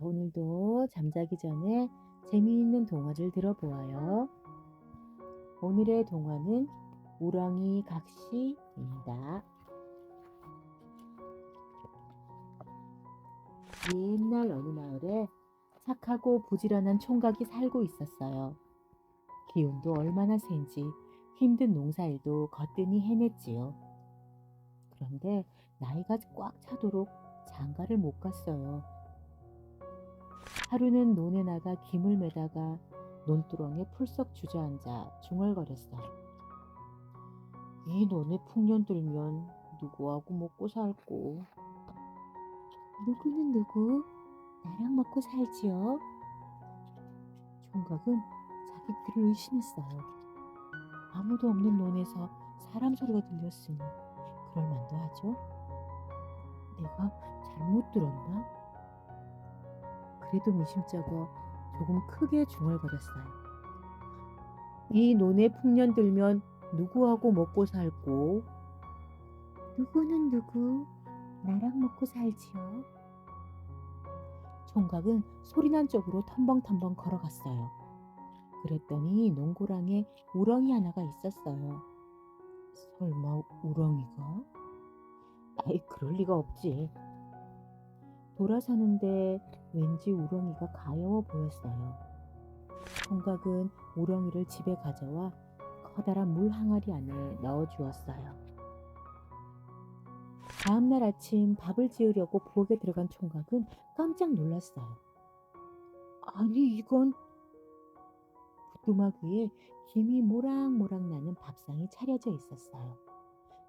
오늘도 잠자기 전에 재미있는 동화를 들어보아요. 오늘의 동화는 우렁이 각시입니다. 옛날 어느 마을에 착하고 부지런한 총각이 살고 있었어요. 기운도 얼마나 센지 힘든 농사일도 거뜬히 해냈지요. 그런데 나이가 꽉 차도록 장가를 못 갔어요. 하루는 논에 나가 김을 매다가 논두렁에 풀썩 주저앉아 중얼거렸어요. 이 논에 풍년 들면 누구하고 먹고 살꼬? 누구는 누구? 나랑 먹고 살지요? 총각은 자기 귀를 의심했어요. 아무도 없는 논에서 사람 소리가 들렸으니 그럴 만도 하죠. 내가 잘못 들었나? 그래도 미심쩍어 조금 크게 중얼거렸어요. 이 논에 풍년 들면 누구하고 먹고 살꼬? 누구는 누구? 나랑 먹고 살지요. 총각은 소리난 쪽으로 텀벙텀벙 걸어갔어요. 그랬더니 농고랑에 우렁이 하나가 있었어요. 설마 우렁이가? 아이, 그럴 리가 없지. 돌아서는데 왠지 우렁이가 가여워 보였어요. 총각은 우렁이를 집에 가져와 커다란 물 항아리 안에 넣어 주었어요. 다음날 아침 밥을 지으려고 부엌에 들어간 총각은 깜짝 놀랐어요. 아니, 이건 부뚜막 위에 김이 모락모락 나는 밥상이 차려져 있었어요.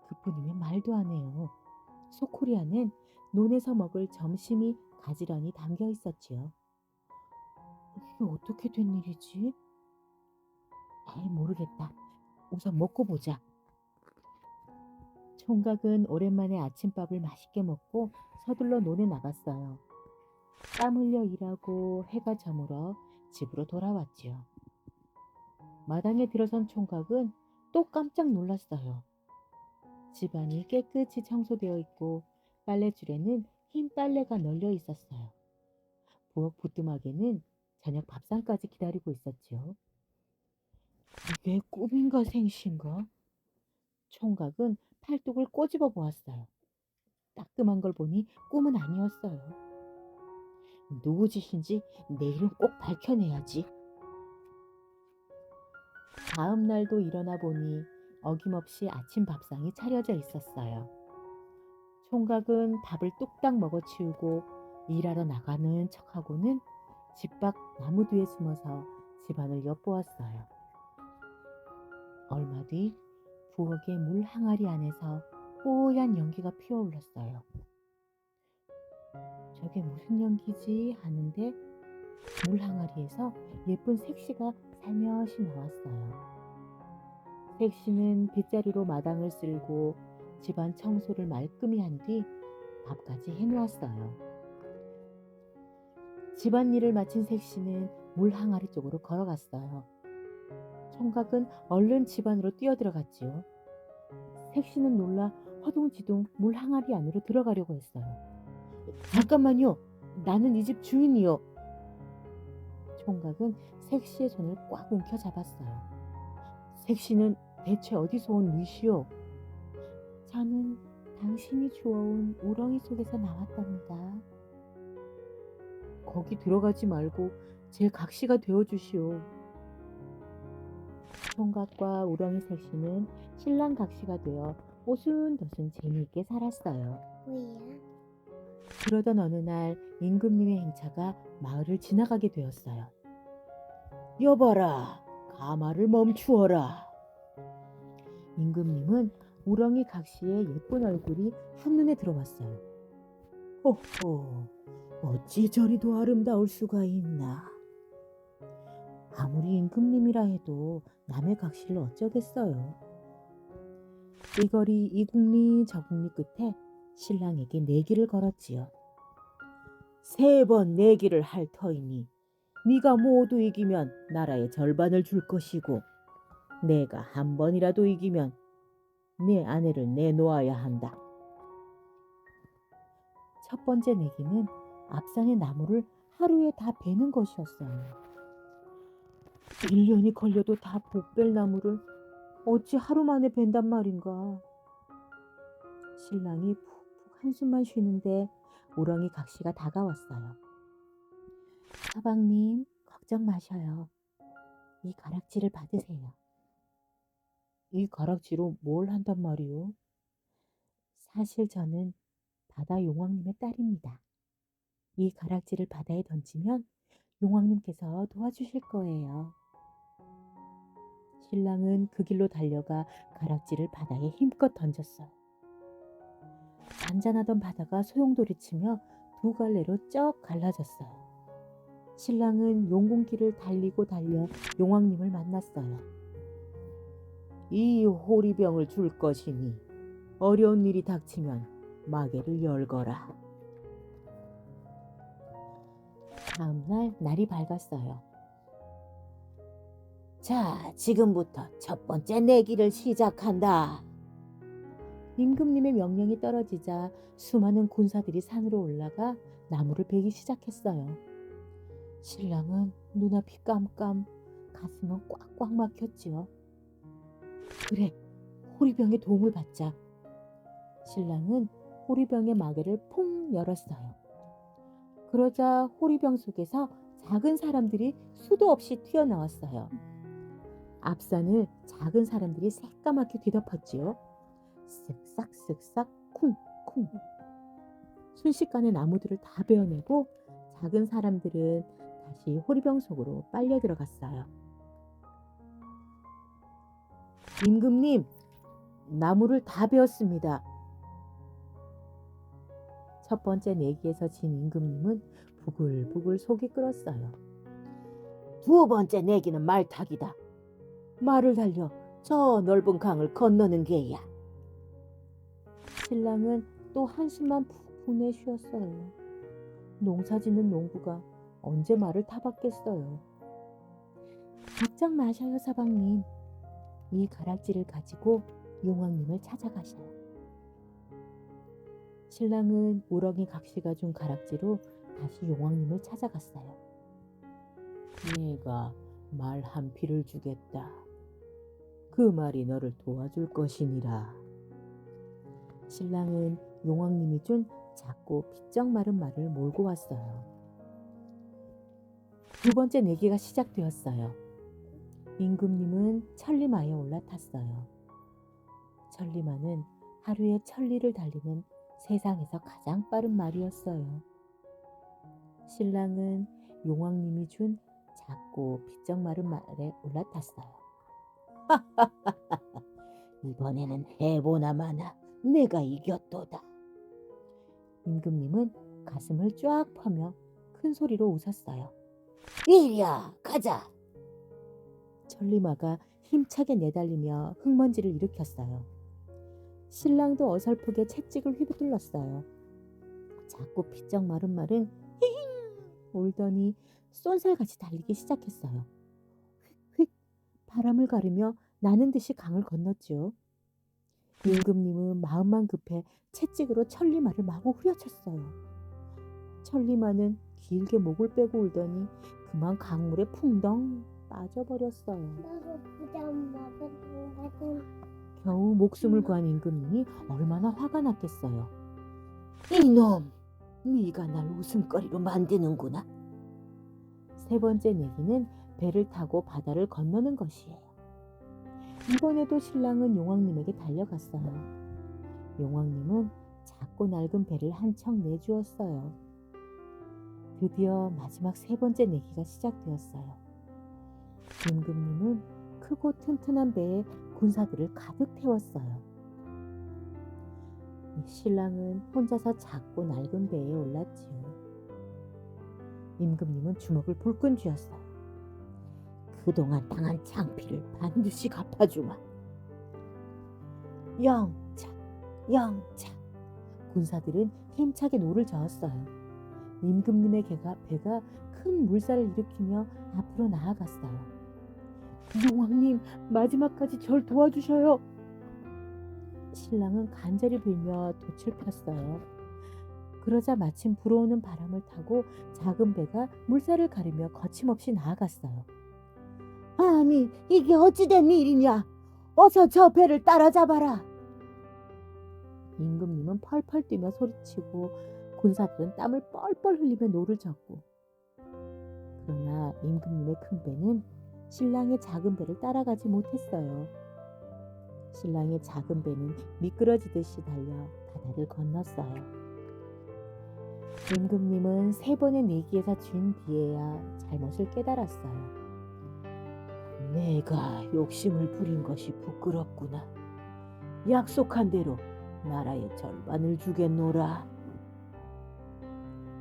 그뿐이면 말도 안 해요. 소쿠리 안엔 논에서 먹을 점심이 가지런히 담겨 있었지요. 이게 어떻게 된 일이지? 아이, 모르겠다. 우선 먹고 보자. 총각은 오랜만에 아침밥을 맛있게 먹고 서둘러 논에 나갔어요. 땀 흘려 일하고 해가 저물어 집으로 돌아왔지요. 마당에 들어선 총각은 또 깜짝 놀랐어요. 집안이 깨끗이 청소되어 있고 빨랫줄에는 흰 빨래가 널려 있었어요. 부엌 부뚜막에는 저녁 밥상까지 기다리고 있었지요. 이게 꿈인가 생시인가? 총각은 팔뚝을 꼬집어 보았어요. 따끔한 걸 보니 꿈은 아니었어요. 누구 짓인지 내일은 꼭 밝혀내야지. 다음 날도 일어나 보니 어김없이 아침 밥상이 차려져 있었어요. 총각은 밥을 뚝딱 먹어치우고 일하러 나가는 척하고는 집 밖 나무 뒤에 숨어서 집안을 엿보았어요. 얼마 뒤 부엌의 물 항아리 안에서 뽀얀 연기가 피어올랐어요. 저게 무슨 연기지 하는데 물 항아리에서 예쁜 색시가 살며시 나왔어요. 색시는 빗자루로 마당을 쓸고 집안 청소를 말끔히 한 뒤 밥까지 해놓았어요. 집안일을 마친 색시는 물 항아리 쪽으로 걸어갔어요. 총각은 얼른 집 안으로 뛰어들어갔지요. 색시는 놀라 허둥지둥 물 항아리 안으로 들어가려고 했어요. 잠깐만요. 나는 이 집 주인이요. 총각은 색시의 손을 꽉 움켜 잡았어요. 색시는 대체 어디서 온 누이시오? 저는 당신이 주워온 우렁이 속에서 나왔답니다. 거기 들어가지 말고 제 각시가 되어주시오. 총각과 우렁이 색시는 신랑 각시가 되어 오순도순 재미있게 살았어요. 뭐야? 그러던 어느 날 임금님의 행차가 마을을 지나가게 되었어요. 여봐라, 가마를 멈추어라. 임금님은 우렁이 각시의 예쁜 얼굴이 한눈에 들어왔어요. 호호, 어찌 저리도 아름다울 수가 있나. 아무리 임금님이라 해도 남의 각시를 어쩌겠어요. 이거리 이국리 저국리 끝에 신랑에게 내기를 걸었지요. 3번 내기를 할 터이니 네가 모두 이기면 나라의 절반을 줄 것이고 내가 한 번이라도 이기면 내 아내를 내놓아야 한다. 첫 번째 내기는 앞산의 나무를 하루에 다 베는 것이었어요. 1년이 걸려도 다 못 벨 나무를 어찌 하루 만에 벤단 말인가. 신랑이 푹푹 한숨만 쉬는데 우렁이 각시가 다가왔어요. 서방님, 걱정 마셔요. 이 가락지를 받으세요. 이 가락지로 뭘 한단 말이오? 사실 저는 바다 용왕님의 딸입니다. 이 가락지를 바다에 던지면 용왕님께서 도와주실 거예요. 신랑은 그 길로 달려가 가락지를 바다에 힘껏 던졌어요. 잔잔하던 바다가 소용돌이치며 두 갈래로 쩍 갈라졌어요. 신랑은 용궁길을 달리고 달려 용왕님을 만났어요. 이 호리병을 줄 것이니 어려운 일이 닥치면 마개를 열거라. 다음날 날이 밝았어요. 자, 지금부터 첫 번째 내기를 시작한다. 임금님의 명령이 떨어지자 수많은 군사들이 산으로 올라가 나무를 베기 시작했어요. 신랑은 눈앞이 깜깜, 가슴은 꽉꽉 막혔지요. 그래, 호리병의 도움을 받자. 신랑은 호리병의 마개를 퐁 열었어요. 그러자 호리병 속에서 작은 사람들이 수도 없이 튀어나왔어요. 앞산을 작은 사람들이 새까맣게 뒤덮었지요. 쓱싹 쓱싹 쿵쿵. 순식간에 나무들을 다 베어내고 작은 사람들은 다시 호리병 속으로 빨려 들어갔어요. 임금님, 나무를 다 베었습니다. 첫 번째 내기에서 진 임금님은 부글부글 속이 끓었어요. 두 번째 내기는 말타기다. 말을 달려 저 넓은 강을 건너는 게야. 신랑은 또 한숨만 푹푹 내쉬었어요. 농사짓는 농부가 언제 말을 타봤겠어요. 걱정 마셔요, 서방님. 이 가락지를 가지고 용왕님을 찾아가셔요. 신랑은 우렁이 각시가 준 가락지로 다시 용왕님을 찾아갔어요. 내가 말 한 피를 주겠다. 그 말이 너를 도와줄 것이니라. 신랑은 용왕님이 준 작고 비쩍 마른 말을 몰고 왔어요. 두 번째 내기가 시작되었어요. 임금님은 천리마에 올라탔어요. 천리마는 하루에 천리를 달리는 세상에서 가장 빠른 말이었어요. 신랑은 용왕님이 준 작고 비쩍 마른 말에 올라탔어요. 이번에는 해보나 마나 내가 이겼도다. 임금님은 가슴을 쫙 펴며 큰 소리로 웃었어요. 이리야, 가자. 천리마가 힘차게 내달리며 흙먼지를 일으켰어요. 신랑도 어설프게 채찍을 휘둘렀어요. 자꾸 비쩍 마른 말은 히힝 울더니 쏜살같이 달리기 시작했어요. 휙휙 바람을 가르며 나는 듯이 강을 건넜죠. 임금님은 마음만 급해 채찍으로 천리마를 마구 후려쳤어요. 천리마는 길게 목을 빼고 울더니 그만 강물에 풍덩 빠져버렸어요. 겨우 목숨을 구한 임금님이 얼마나 화가 났겠어요. 이놈, 네가 날 웃음거리로 만드는구나. 세 번째 내기는 배를 타고 바다를 건너는 것이에요. 이번에도 신랑은 용왕님에게 달려갔어요. 용왕님은 작고 낡은 배를 한 척 내주었어요. 드디어 마지막 세 번째 내기가 시작되었어요. 임금님은 크고 튼튼한 배에 군사들을 가득 태웠어요. 신랑은 혼자서 작고 낡은 배에 올랐지요. 임금님은 주먹을 불끈 쥐었어요. 그동안 당한 창피를 반드시 갚아주마. 영차, 영차. 군사들은 힘차게 노를 저었어요. 임금님의 배가 큰 물살을 일으키며 앞으로 나아갔어요. 용왕님, 마지막까지 절 도와주셔요. 신랑은 간절히 빌며 돛을 폈어요. 그러자 마침 불어오는 바람을 타고 작은 배가 물살을 가르며 거침없이 나아갔어요. 아니, 이게 어찌된 일이냐? 어서 저 배를 따라잡아라. 임금님은 펄펄 뛰며 소리치고 군사들은 땀을 뻘뻘 흘리며 노를 젓고, 그러나 임금님의 큰 배는 신랑의 작은 배를 따라가지 못했어요. 신랑의 작은 배는 미끄러지듯이 달려 바다를 건넜어요. 임금님은 3번의 내기에서 진 뒤에야 잘못을 깨달았어요. 내가 욕심을 부린 것이 부끄럽구나. 약속한 대로 나라의 절반을 주겠노라.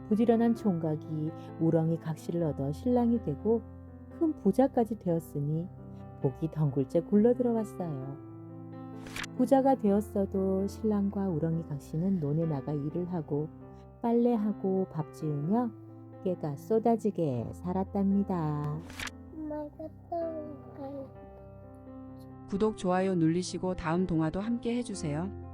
부지런한 총각이 우렁이 각시를 얻어 신랑이 되고 큰 부자까지 되었으니 복이 덩굴째 굴러 들어왔어요. 부자가 되었어도 신랑과 우렁이 각시는 논에 나가 일을 하고 빨래하고 밥 지으며 깨가 쏟아지게 살았답니다. 구독, 좋아요 누르시고 다음 동화도 함께 해주세요.